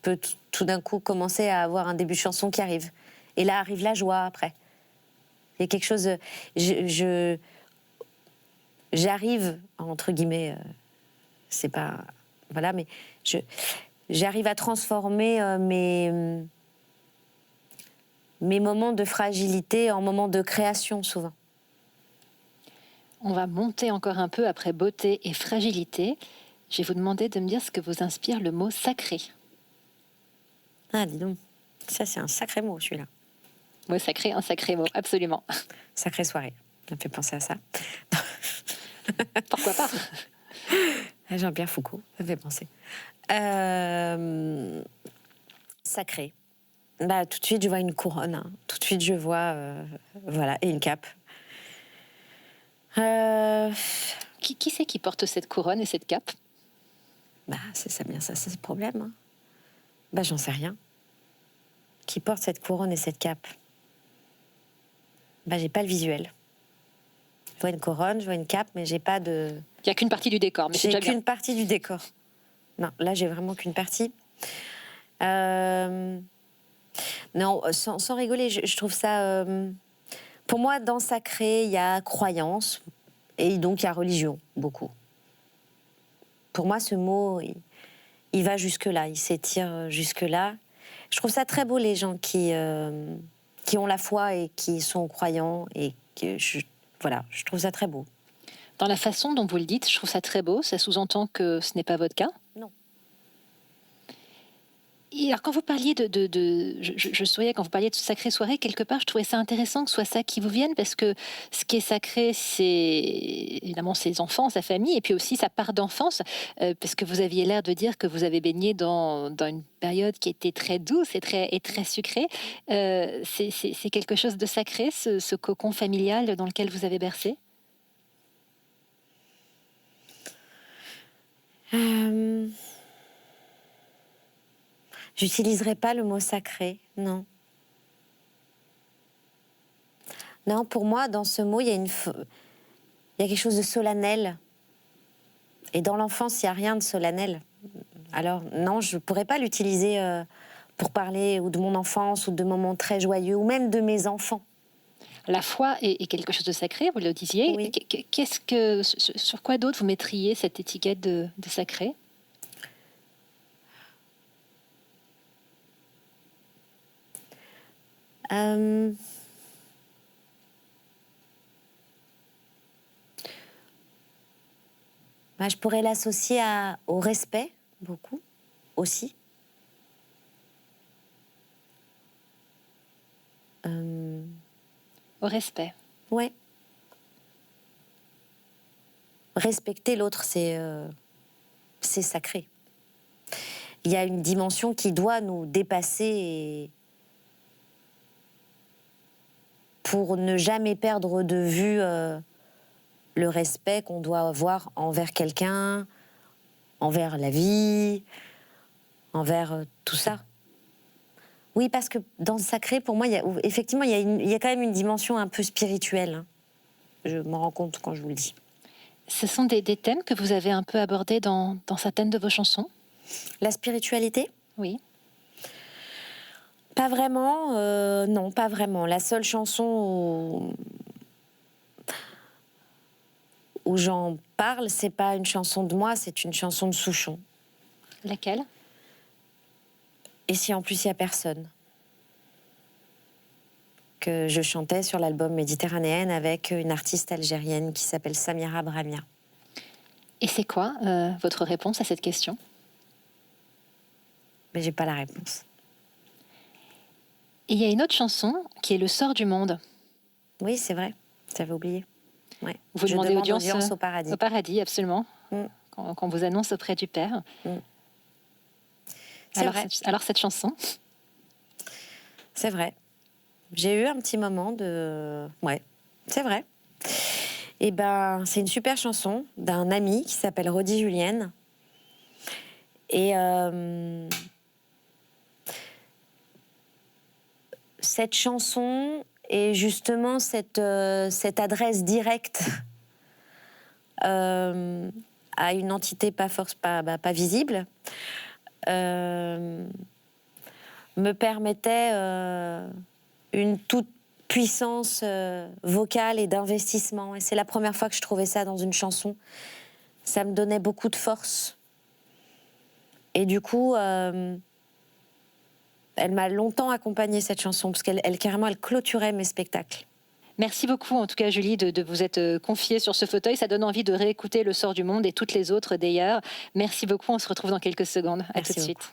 peux tout d'un coup commencer à avoir un début de chanson qui arrive. Et là arrive la joie après. Il y a quelque chose... J'arrive, entre guillemets, c'est pas... Voilà, mais j'arrive à transformer mes moments de fragilité en moments de création, souvent. On va monter encore un peu après beauté et fragilité. Je vais vous demander de me dire ce que vous inspire le mot sacré. Ah, dis donc. Ça, c'est un sacré mot, celui-là. Mot sacré, un sacré mot, absolument. Sacrée soirée. Ça me fait penser à ça. Pourquoi pas? Jean-Pierre Foucault, ça me fait penser. Sacré. Bah, tout de suite, je vois une couronne. Hein. Tout de suite, je vois... voilà, et une cape. Qui c'est qui porte cette couronne et cette cape? Bah, c'est bien ça, c'est le problème. Hein. Bah, j'en sais rien. Qui porte cette couronne et cette cape? Bah, j'ai pas le visuel. Je vois une couronne, je vois une cape, mais j'ai pas de... Il n'y a qu'une partie du décor, mais c'est déjà J'ai bien. qu'une partie du décor. Non, là, j'ai vraiment qu'une partie. Non, sans rigoler, je trouve ça... pour moi, dans sacré, il y a croyance, et donc il y a religion, beaucoup. Pour moi, ce mot, il va jusque-là, il s'étire jusque-là. Je trouve ça très beau, les gens qui ont la foi et qui sont croyants, et que voilà, je trouve ça très beau. Dans la façon dont vous le dites, je trouve ça très beau. Ça sous-entend que ce n'est pas votre cas? Non. Et alors, quand vous parliez je souriais quand vous parliez de sacrée soirée, quelque part, je trouvais ça intéressant que ce soit ça qui vous vienne, parce que ce qui est sacré, c'est évidemment ses enfants, sa famille, et puis aussi sa part d'enfance, parce que vous aviez l'air de dire que vous avez baigné dans une période qui était très douce et très sucrée. C'est quelque chose de sacré, ce cocon familial dans lequel vous avez bercé? J'utiliserai pas le mot sacré, non. Non, pour moi, dans ce mot, il y a quelque chose de solennel. Et dans l'enfance, il n'y a rien de solennel. Alors, non, je ne pourrais pas l'utiliser pour parler ou de mon enfance, ou de moments très joyeux, ou même de mes enfants. La foi est quelque chose de sacré, vous le disiez. Oui. Sur quoi d'autre vous mettriez cette étiquette de sacré? Bah, je pourrais l'associer au respect, beaucoup, aussi. Au respect. Ouais. Respecter l'autre, c'est sacré. Il y a une dimension qui doit nous dépasser pour ne jamais perdre de vue le respect qu'on doit avoir envers quelqu'un, envers la vie, envers tout ça. Oui, parce que dans le sacré, pour moi, effectivement, il y a quand même une dimension un peu spirituelle. Hein. Je m'en rends compte quand je vous le dis. Ce sont des thèmes que vous avez un peu abordés dans certaines de vos chansons? La spiritualité ? Oui. Pas vraiment, non, pas vraiment. La seule chanson où j'en parle, c'est pas une chanson de moi, c'est une chanson de Souchon. Laquelle? Et si en plus il y a personne, que je chantais sur l'album Méditerranéenne avec une artiste algérienne qui s'appelle Samira Bramia. Et c'est quoi votre réponse à cette question? Mais j'ai pas la réponse. Et il y a une autre chanson qui est Le sort du monde. Oui, c'est vrai, j'avais oublié. Ouais. Vous je demandez demande audience au paradis. Au paradis, absolument. Mm. Quand vous annonce auprès du Père. Mm. Alors cette chanson? C'est vrai. J'ai eu un petit moment de... Ouais, c'est vrai. Et ben, c'est une super chanson d'un ami qui s'appelle Rodi Julienne. Et cette chanson est justement cette adresse directe à une entité pas visible. Me permettait une toute puissance vocale et d'investissement. Et c'est la première fois que je trouvais ça dans une chanson. Ça me donnait beaucoup de force. Et du coup, elle m'a longtemps accompagnée, cette chanson, parce qu'elle carrément, elle clôturait mes spectacles. Merci beaucoup, en tout cas, Julie, de vous être confiée sur ce fauteuil. Ça donne envie de réécouter Le sort du monde et toutes les autres, d'ailleurs. Merci beaucoup, on se retrouve dans quelques secondes. À tout de suite.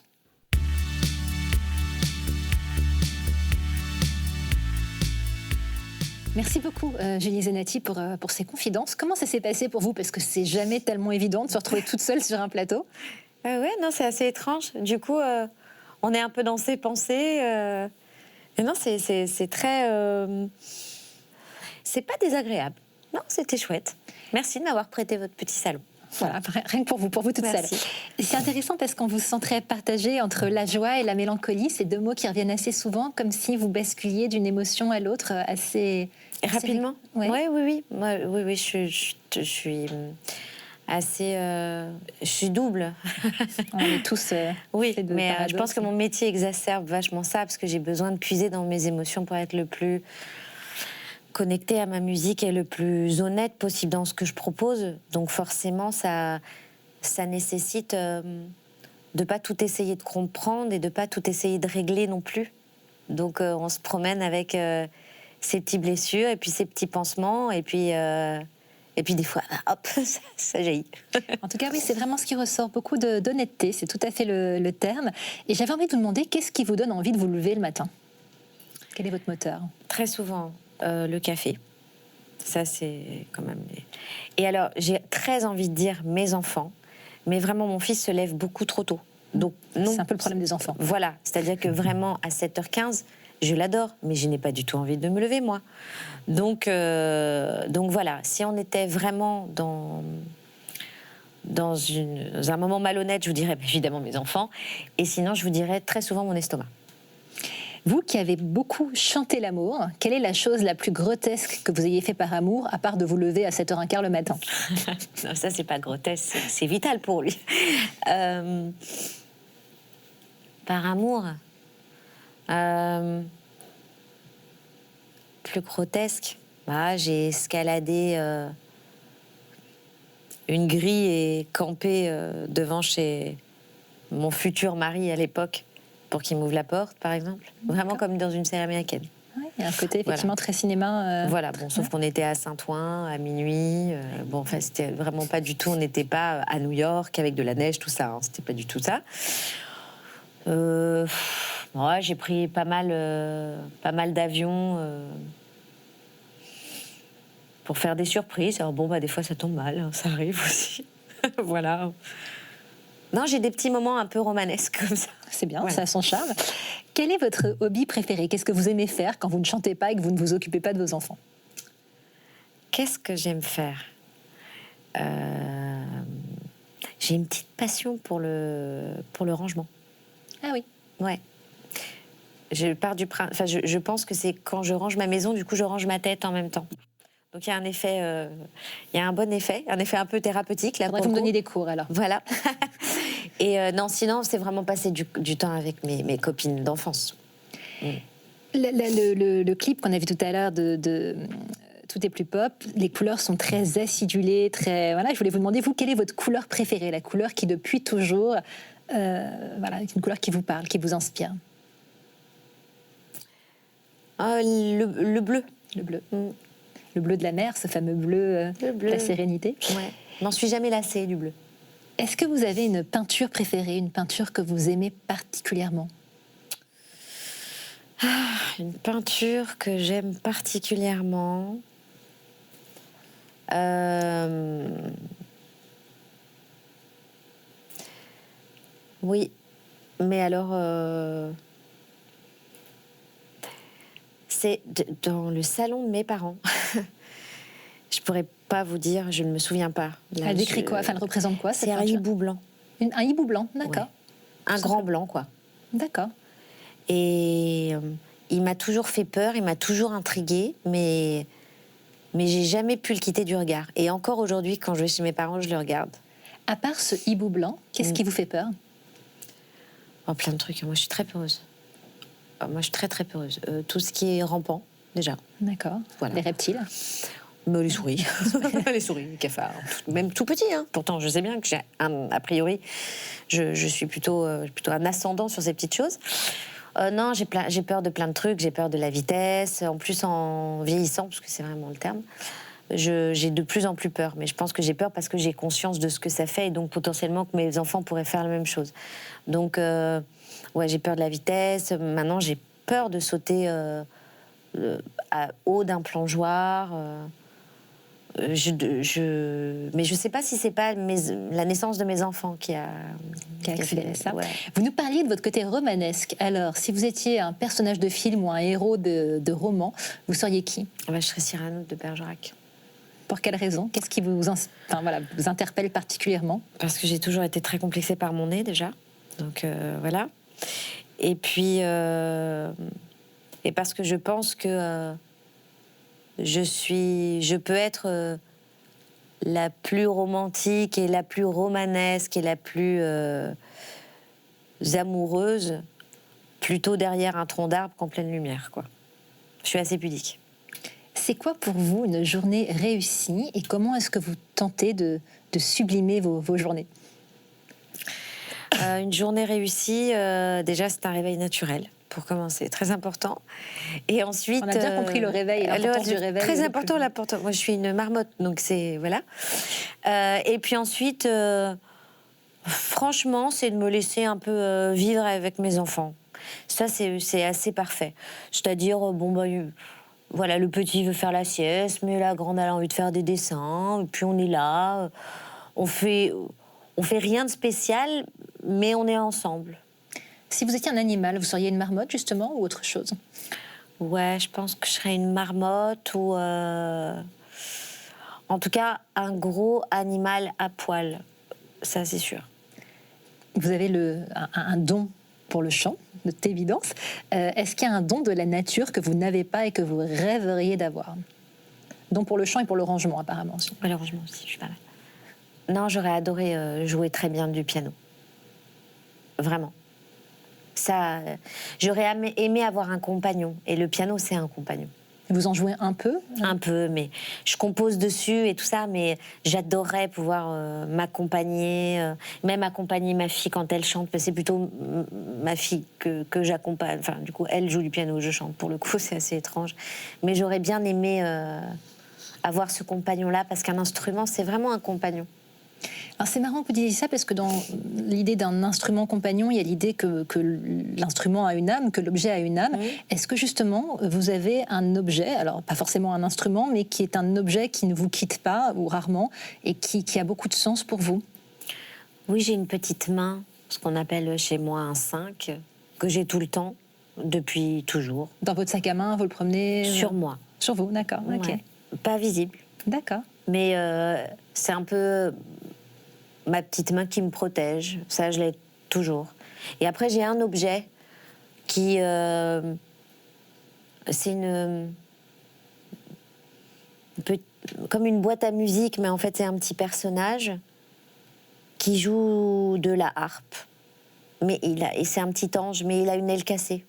Merci beaucoup, Julie Zenati, pour ces confidences. Comment ça s'est passé pour vous? Parce que c'est jamais tellement évident de se retrouver toute seule sur un plateau. Ouais, non, c'est assez étrange. Du coup, on est un peu dans ses pensées. Et non, c'est très... c'est pas désagréable. Non, c'était chouette. Merci de m'avoir prêté votre petit salon. Voilà, rien que pour vous toute Merci. seule. Et c'est intéressant parce qu'on vous sent très partagé entre la joie et la mélancolie. C'est deux mots qui reviennent assez souvent, comme si vous basculiez d'une émotion à l'autre assez Rapidement. Ouais. Oui. Oui, je suis assez... je suis double. On est tous Oui, ces deux mais je paradoxes. pense que mon métier exacerbe vachement ça, parce que j'ai besoin de puiser dans mes émotions pour être le plus connecté à ma musique et le plus honnête possible dans ce que je propose. Donc forcément, ça nécessite de pas tout essayer de comprendre et de pas tout essayer de régler non plus. Donc on se promène avec ces petites blessures et puis ces petits pansements et puis des fois, hop, ça jaillit. En tout cas, oui, c'est vraiment ce qui ressort. Beaucoup d'honnêteté, c'est tout à fait le terme. Et j'avais envie de vous demander, qu'est-ce qui vous donne envie de vous lever le matin? Quel est votre moteur? Très souvent, le café. Ça, c'est quand même... Et alors, j'ai très envie de dire mes enfants, mais vraiment, mon fils se lève beaucoup trop tôt. Donc, non. C'est un peu le problème des enfants. Voilà, c'est-à-dire que vraiment, à 7h15, je l'adore, mais je n'ai pas du tout envie de me lever, moi. Donc voilà, si on était vraiment dans un moment malhonnête, je vous dirais évidemment mes enfants, et sinon, je vous dirais très souvent mon estomac. Vous qui avez beaucoup chanté l'amour, quelle est la chose la plus grotesque que vous ayez fait par amour, à part de vous lever à 7h15 le matin? Non, ça, c'est pas grotesque, c'est vital pour lui. Par amour, plus grotesque, j'ai escaladé une grille et campé devant chez mon futur mari à l'époque pour qu'il m'ouvre la porte, par exemple. Vraiment comme dans une série américaine. Oui, il y a un côté effectivement très cinéma. Voilà, bon, sauf qu'on était à Saint-Ouen, à minuit. C'était vraiment pas du tout... On n'était pas à New York avec de la neige, tout ça. C'était pas du tout ça. J'ai pris pas mal d'avions pour faire des surprises. Alors des fois ça tombe mal, hein, ça arrive aussi. Voilà. Non, j'ai des petits moments un peu romanesques comme ça. C'est bien, voilà. Ça a son charme. Quel est votre hobby préféré? Qu'est-ce que vous aimez faire quand vous ne chantez pas et que vous ne vous occupez pas de vos enfants? Qu'est-ce que j'aime faire? J'ai une petite passion pour le rangement. Ah oui. Ouais. Je pars du principe... je pense que c'est quand je range ma maison, du coup, je range ma tête en même temps. Donc il y a un effet, il y a un bon effet, un effet un peu thérapeutique. Là, faudrait que vous me donniez des cours alors. Voilà. Et non, sinon, c'est vraiment passer du temps avec mes copines d'enfance. Le clip qu'on a vu tout à l'heure de Tout est plus pop, les couleurs sont très acidulées, très... Voilà, je voulais vous demander, vous, quelle est votre couleur préférée? La couleur qui, depuis toujours, une couleur qui vous parle, qui vous inspire? Le bleu. Le bleu. Le bleu de la mer, ce fameux bleu, de la sérénité. Ouais. Je m'en suis jamais lassée du bleu. Est-ce que vous avez une peinture préférée, une peinture que vous aimez particulièrement? Une peinture que j'aime particulièrement... Oui, mais alors... C'est dans le salon de mes parents. Je pourrais pas vous dire, je ne me souviens pas. Là, elle décrit quoi? Enfin, elle représente quoi? C'est un hibou blanc. Un hibou blanc, d'accord. Ouais. Un grand blanc, quoi. D'accord. Et il m'a toujours fait peur, il m'a toujours intriguée, mais j'ai jamais pu le quitter du regard. Et encore aujourd'hui, quand je vais chez mes parents, je le regarde. À part ce hibou blanc, qu'est-ce qui vous fait peur? Plein de trucs. Moi, je suis très peureuse. Moi, je suis très, très peureuse. Tout ce qui est rampant, déjà. D'accord. Voilà. Les reptiles? Les souris. Les souris, les cafards. Même tout petit, hein. Pourtant, je sais bien que a priori, je suis plutôt un ascendant sur ces petites choses. Non, j'ai peur de plein de trucs. J'ai peur de la vitesse. En plus, en vieillissant, parce que c'est vraiment le terme, j'ai de plus en plus peur. Mais je pense que j'ai peur parce que j'ai conscience de ce que ça fait et donc potentiellement que mes enfants pourraient faire la même chose. Donc, ouais, j'ai peur de la vitesse. Maintenant, j'ai peur de sauter haut d'un plongeoir. Mais je sais pas si c'est pas la naissance de mes enfants qui a accéléré ça. Ouais. Vous nous parliez de votre côté romanesque. Alors, si vous étiez un personnage de film ou un héros de roman, vous seriez qui? Je serais Cyrano de Bergerac. Pour quelle raison? Qu'est-ce qui vous interpelle particulièrement? Parce que j'ai toujours été très complexée par mon nez déjà. Donc voilà. Et puis et parce que je pense que je peux être la plus romantique et la plus romanesque et la plus amoureuse plutôt derrière un tronc d'arbre qu'en pleine lumière, quoi. Je suis assez pudique. C'est quoi pour vous une journée réussie et comment est-ce que vous tentez de sublimer vos journées? Une journée réussie, déjà c'est un réveil naturel. Pour commencer, très important. Et ensuite, on a bien compris le réveil et l'importance du réveil. Très important, l'importance. Moi, je suis une marmotte, donc c'est voilà. Et puis ensuite, franchement, c'est de me laisser un peu vivre avec mes enfants. Ça, c'est assez parfait. C'est-à-dire, voilà, le petit veut faire la sieste, mais la grande a envie de faire des dessins. Et puis on est là, on fait rien de spécial, mais on est ensemble. Si vous étiez un animal, vous seriez une marmotte, justement, ou autre chose? Ouais, je pense que je serais une marmotte ou... en tout cas, un gros animal à poil. Ça, c'est sûr. Vous avez un don pour le chant, de toute évidence. Est-ce qu'il y a un don de la nature que vous n'avez pas et que vous rêveriez d'avoir? Don pour le chant et pour le rangement, apparemment. Aussi. Le rangement aussi, je suis pas mal. Non, j'aurais adoré jouer très bien du piano. Vraiment. Ça, j'aurais aimé avoir un compagnon. Et le piano, c'est un compagnon. Vous en jouez un peu? Un peu, mais je compose dessus et tout ça, mais j'adorerais pouvoir m'accompagner, même accompagner ma fille quand elle chante, parce que c'est plutôt ma fille que j'accompagne. Enfin, du coup, elle joue du piano, je chante. Pour le coup, c'est assez étrange. Mais j'aurais bien aimé avoir ce compagnon-là, parce qu'un instrument, c'est vraiment un compagnon. Alors c'est marrant que vous disiez ça parce que dans l'idée d'un instrument compagnon, il y a l'idée que l'instrument a une âme, que l'objet a une âme. Oui. Est-ce que justement vous avez un objet, alors pas forcément un instrument, mais qui est un objet qui ne vous quitte pas ou rarement et qui a beaucoup de sens pour vous? Oui, j'ai une petite main, ce qu'on appelle chez moi un 5, que j'ai tout le temps, depuis toujours. Dans votre sac à main, vous le promenez? Sur moi. Sur vous, d'accord. Ouais. Ok. Pas visible. D'accord. Mais c'est un peu ma petite main qui me protège. Ça, je l'ai toujours. Et après, j'ai un objet qui... c'est comme une boîte à musique, mais en fait, c'est un petit personnage qui joue de la harpe. Et c'est un petit ange, mais il a une aile cassée.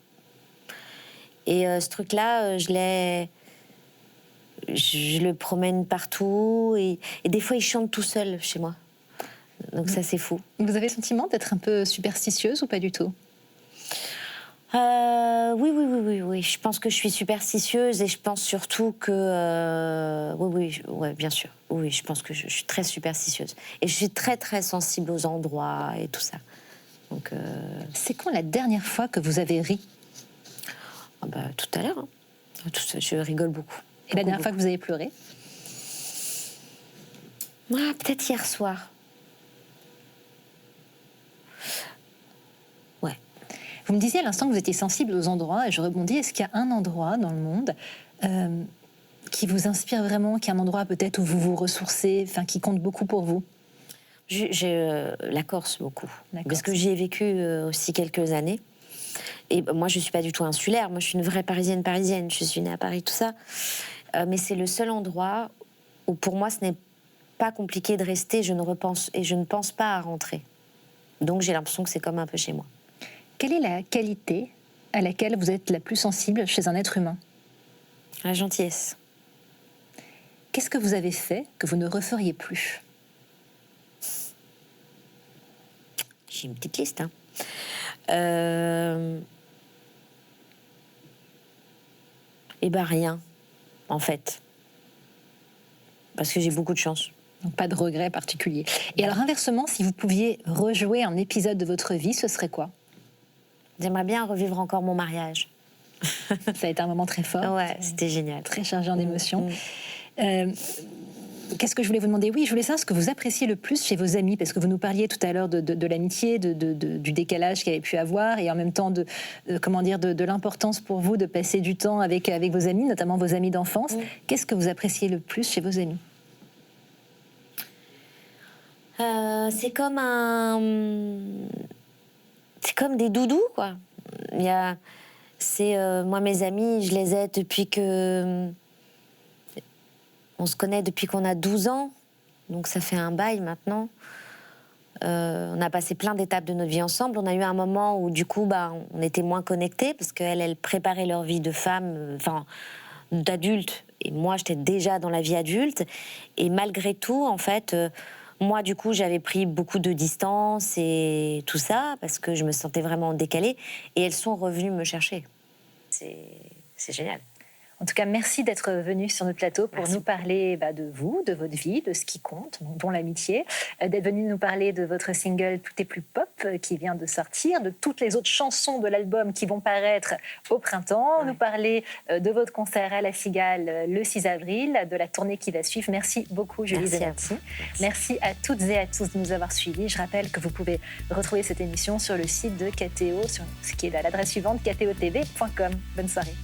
Et ce truc-là, je le promène partout et des fois il chante tout seul chez moi. Donc ça c'est fou. Vous avez le sentiment d'être un peu superstitieuse ou pas du tout? Oui. Je pense que je suis superstitieuse et je pense surtout que... oui, bien sûr. Oui, je pense que je suis très superstitieuse. Et je suis très très sensible aux endroits et tout ça. Donc, c'est quand la dernière fois que vous avez ri? Tout à l'heure. Hein. Je rigole beaucoup. Et la dernière fois que vous avez pleuré? Peut-être hier soir. Ouais. Vous me disiez à l'instant que vous étiez sensible aux endroits, et je rebondis, est-ce qu'il y a un endroit dans le monde qui vous inspire vraiment, qui est un endroit peut-être où vous vous ressourcez, qui compte beaucoup pour vous? J'ai la Corse beaucoup, parce que j'y ai vécu aussi quelques années. Et moi, je ne suis pas du tout insulaire. Moi, je suis une vraie parisienne. Je suis née à Paris, tout ça. Mais c'est le seul endroit où, pour moi, ce n'est pas compliqué de rester. Je ne pense pas à rentrer. Donc, j'ai l'impression que c'est comme un peu chez moi. Quelle est la qualité à laquelle vous êtes la plus sensible chez un être humain? La gentillesse. Qu'est-ce que vous avez fait que vous ne referiez plus? J'ai une petite liste, hein. Rien, en fait. Parce que j'ai beaucoup de chance. Donc pas de regret particulier. Et alors inversement, si vous pouviez rejouer un épisode de votre vie, ce serait quoi? J'aimerais bien revivre encore mon mariage. Ça a été un moment très fort. Ouais, c'était génial. Très chargé en émotions. Qu'est-ce que je voulais vous demander? Oui, je voulais savoir ce que vous appréciez le plus chez vos amis, parce que vous nous parliez tout à l'heure de l'amitié, du décalage qu'il y avait pu avoir, et en même temps de l'importance pour vous de passer du temps avec vos amis, notamment vos amis d'enfance. Qu'est-ce que vous appréciez le plus chez vos amis? C'est comme des doudous, quoi. Moi, mes amis, je les ai depuis que... On se connaît depuis qu'on a 12 ans, donc ça fait un bail maintenant. On a passé plein d'étapes de notre vie ensemble. On a eu un moment où, du coup, on était moins connectés, parce qu'elles préparaient leur vie de femme, d'adulte. Et moi, j'étais déjà dans la vie adulte. Et malgré tout, en fait... moi, du coup, j'avais pris beaucoup de distance et tout ça, parce que je me sentais vraiment décalée. Et elles sont revenues me chercher. C'est génial. En tout cas, merci d'être venu sur notre plateau pour nous parler de vous, de votre vie, de ce qui compte, dont l'amitié, d'être venu nous parler de votre single Tout est plus pop qui vient de sortir, de toutes les autres chansons de l'album qui vont paraître au printemps, nous parler de votre concert à La Cigale le 6 avril, de la tournée qui va suivre. Merci beaucoup, Julie Zenati. Merci à toutes et à tous de nous avoir suivis. Je rappelle que vous pouvez retrouver cette émission sur le site de KTO, qui est à l'adresse suivante, ktotv.com. Bonne soirée.